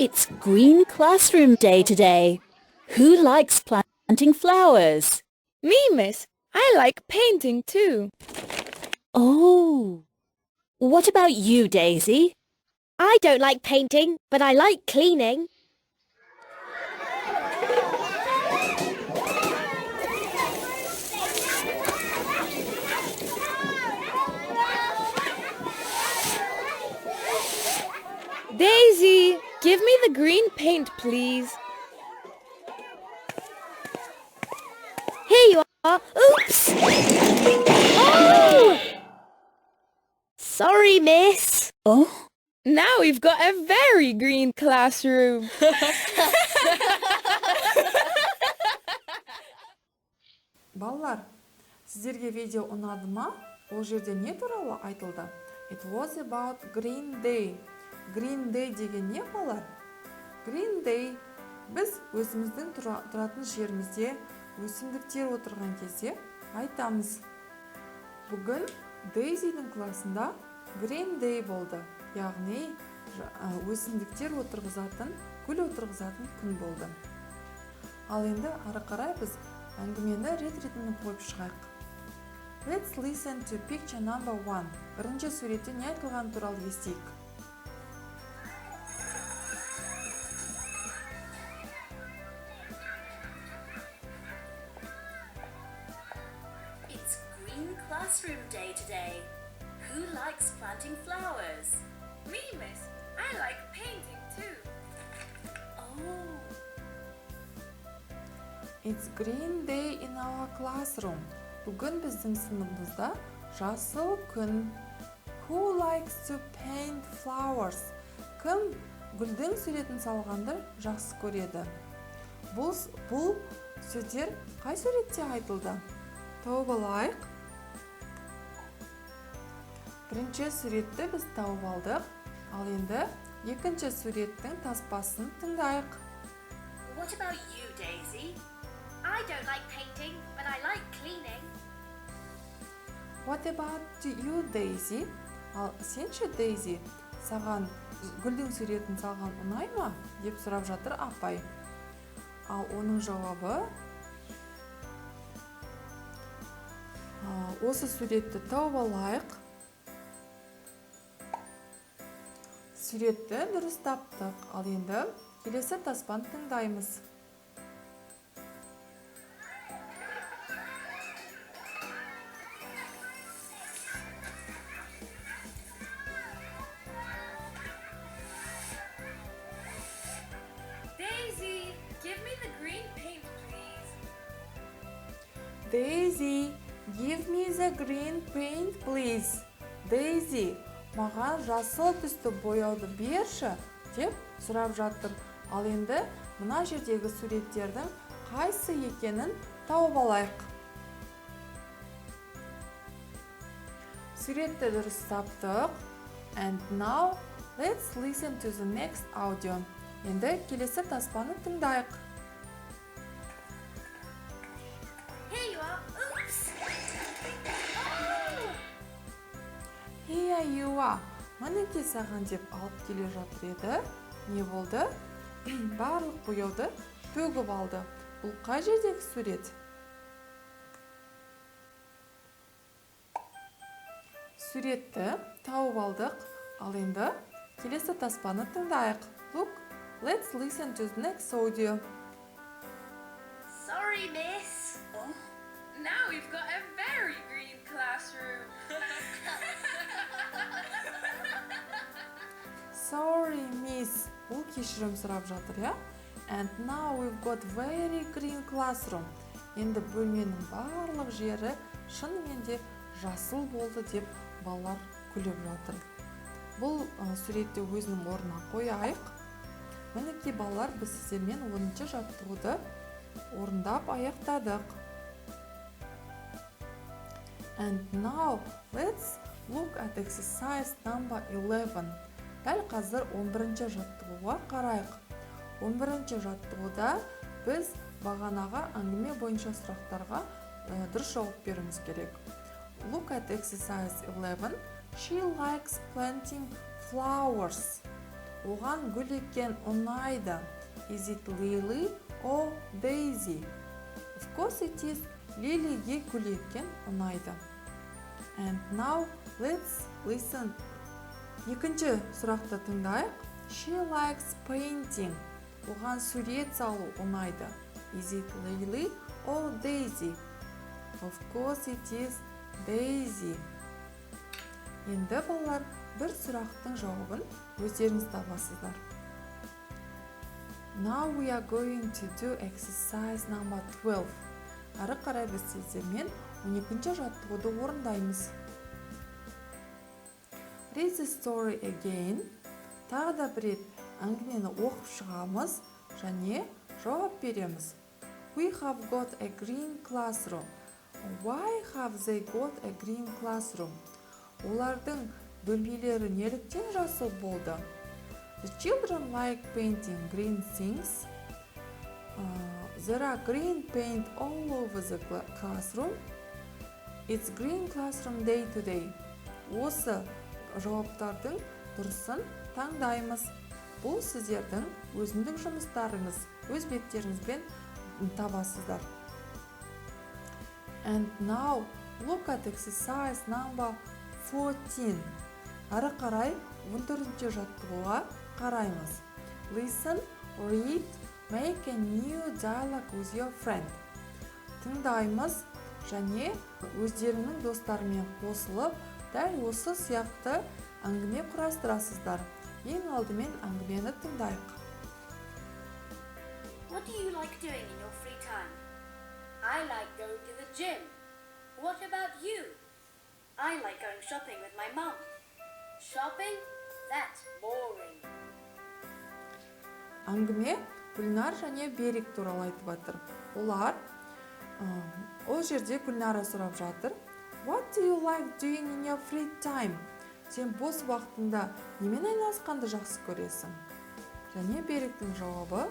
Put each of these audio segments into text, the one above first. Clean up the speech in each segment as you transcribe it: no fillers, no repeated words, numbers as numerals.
It's green classroom day today. Who likes planting flowers? Me, miss. I like painting too. Oh. What about you, Daisy? I don't like painting, but I like cleaning. Daisy, give me the green paint, please. Here you are. Oops! Oh! Sorry, miss. Oh? Now we've got a very green classroom. Балалар, сіздерге видео ұнады ма? Ол жерде не туралы айтылды? It was about green day. Green day деген не балалар? Green day біз өзіміздің тұратын жерімізде өсімдіктер отырған кезде айтамыз. Бүгін Дейзидің классында Green day болды. Яғни өсімдіктер отырғызатын, гүл отырғызатын күн болды. Ал енді ары қарай біз әңгімені рет-ретімен қойып шығайық. Let's listen to picture number 1. Бірінші суретте не айтылған туралы естейік. It's green classroom day today. Who likes planting flowers? Me, miss. I like painting too. Oh. It's green day in our classroom. Бүгін біздің сыныбымызда жасыл күн. Who likes to paint flowers? Кім гүлдің суретін салғанды жақсы көреді? Бұл сөздер қай суретте айтылды? Тауып алайық. Бірінші суретті біз тауып алдық. Ал енді екінші суреттің таспасын тыңдайық. What about you, Daisy? I don't like painting, but I like cleaning. What about you, Daisy? Ал сенші, Daisy, саған гүлдің суретін салған ұнай ма? Деп сұрап жатыр апай. Ал оның жауабы осы суретті тауып алайық. Суретті дұрыс таптық. Ал енді келесі таспаны тыңдаймыз. Daisy, give me the green paint, please. Daisy, give me the green paint, please. Daisy, маған жасыл түсті бояуды берші, деп сұрап жатыр. Ал енді мына жердегі суреттердің қайсы екенін тауып алайық. Суретті дұрыс таптық. And now, let's listen to the next audio. Енді келесі таспаны тыңдайық. Here you are. Oops! Here you are. Мінекей саған деп алып келе жатыр еді. Не болды? Барлық бояуды төгіп алды. Бұл қай жердегі сурет? Суретті тауып алдық. Ал енді келесі таспаны тыңдайық. Look, let's listen to the next audio. Sorry, miss. Now we've got a very green classroom. Sorry, miss. Бұл кешірім сұрап жатыр, я? And now we've got very green classroom. Енді бөлменің барлық жері шынымен де жасыл болды деп балалар күліп жатыр. Бұл суретті өзінің орнына қойайық. Мінекей балалар, біз сіздермен 10-шы жаттығуды орындап аяқтадық. And now let's look at exercise number 11. Дәл қазір 11-шы жаттығуға қарайық. 11-шы жаттығуда біз бағанаға әңгіме бойынша сұрақтарға дұрыс жауап беруіміз керек. Look at exercise 11. She likes planting flowers. Оған гүл еккен ұнайды. Is it Lily or Daisy? Of course it is. Лилиге гүл еккен ұнайды. And now let's listen. Екінші сұрақты тыңдайық. She likes painting. Оған сурет салу ұнайды. Is it Lily or Daisy? Of course it is Daisy. Енді балалар бір сұрақтың жауабын өздеріңіз табасыздар. Now we are going to do exercise number 12. Ары қарай біз сіздермен 12-ші жаттығуды орындаймыз. Read the story again. Тағы да бір рет әңгімені оқып шығамыз және жауап береміз. We have got a green classroom. Why have they got a green classroom? Олардың бөлмелері неліктен жасыл болды? The children like painting green things. There are green paint all over the classroom. It's green classroom day to day. Осы жауаптардың дұрысын таңдаймыз. Бұл сіздердің өзіндік жұмыстарыңыз, өз беттеріңізбен табасыздар. And now look at exercise number 14. Ары қарай 14-ші жаттығуға қараймыз. Listen, read, make a new dialogue with your friend. Тыңдаймыз және өздеріңнің достарымен қосылып, дәл осы сияқты әңгіме құрастырасыздар. Ең алдымен әңгімені тыңдайық. What do you like doing in your free time? I like going to the gym. What about you? I like going shopping with my mum. Shopping? That's boring. Әңгіме Гүлнар және Берік туралы айтып жатыр. Олар ол жерде Гүлнара сұрап жатыр. What do you like doing in your free time? Сен бос уақытында немен айналысқанды жақсы көресің? Және Беріктің жауабы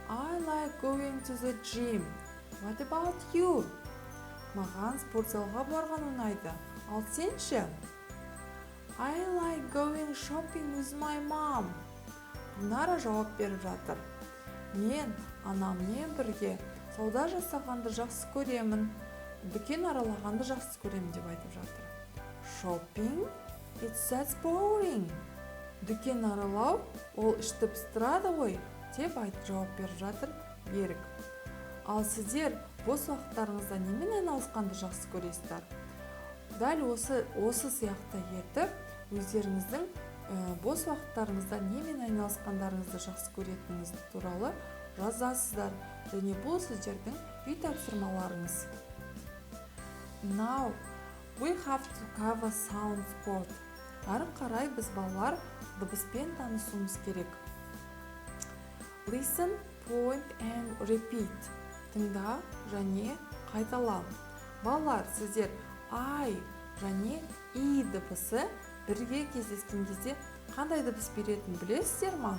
I like going to the gym. What about you? Маған спортзалға барған ұнайды. Ал сен ше? I like going shopping with my mom. Гүлнара жауап беріп жатыр. Мен анаммен бірге сауда жасағанды жақсы көремін. Дүкен аралағанды жақсы көремін деп айтып жатыр. Shopping? That's boring. Дүкен аралау ол ішті пыстырады ғой деп жауап беріп жатыр Берік. Ал сіздер бос уақыттарыңызда немен айналысқанды жақсы көресіздер? Дәл осы сияқты етіп, өздеріңіздің бос уақыттарыңызда немен айналысқандарыңызды жақсы көретініңіз туралы жазасыздар. Және бұл сіздердің үй тапсырмаларыңыз. Now we have to cover sound sport. Ары қарай біз балалар дыбыспен танысуымыз керек. Listen, point and repeat. Тыңда және қайтала. Балалар, сіздер I және I дыбысы бірге кездескен кезде қандай дыбыс беретінін білесіздер ма?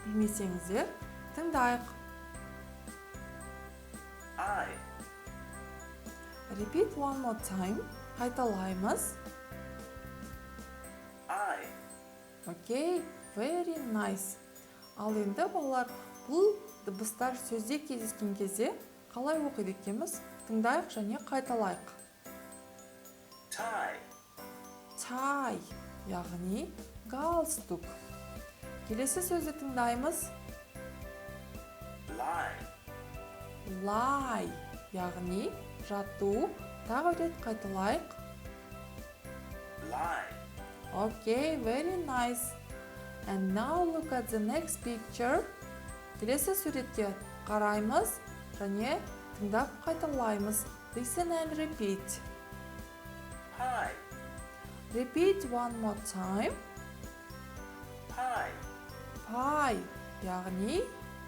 Білмесеңіздер, тыңдайық. I. Repeat one more time. Қайталаймыз. I. Okay, very nice. Ал енді балалар, бұл дыбыстар сөзде кездескен кезде қалай оқиды екенбіз? Тыңдайық және қайталайық. Tie. Tie, яғни галстук. Келесі сөзді тыңдаймыз. Lie. Lie, яғни жату. Тағы рет қайталайық. Lie. Okay, very nice. And now look at the next picture. Келесі суретке қараймыз және тыңдап қайталаймыз. Listen and repeat. Pie. Repeat one more time. Pie. Pie, яғни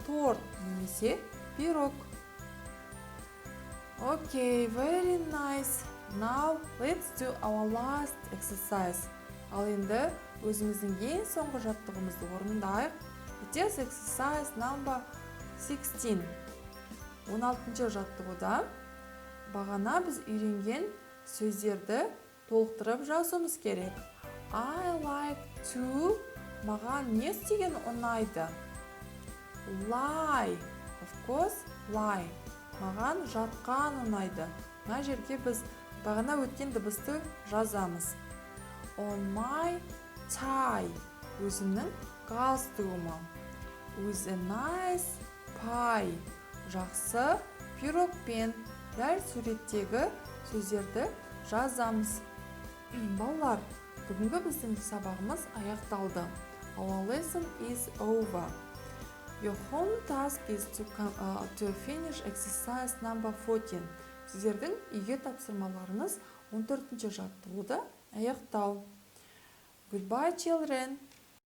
торт немесе пирог. Okay, very nice. Now let's do our last exercise. Ал енді өзіміздің ең соңғы жаттығымызды орындайық. It is exercise number 16. 16-ші жаттығуда бағана біз үйренген сөздерді толықтырып жазуымыз керек. I like to маған не істеген ұнайды? Lie. Of course, lie. Маған жатқан ұнайды. Мына жерге біз бағана өткен дыбысты жазамыз. On my tie. Өзімнің галстугыма. With a nice pie. Жақсы пирогпен. Дәл суреттегі сөздерді жазамыз. Балалар, бүгінгі біздің сабағымыз аяқталды. Our lesson is over. Your home task is to finish exercise number 14. Сіздердің үйге тапсырмаларыңыз 14-ші жаттығуды аяқтау. Goodbye, children.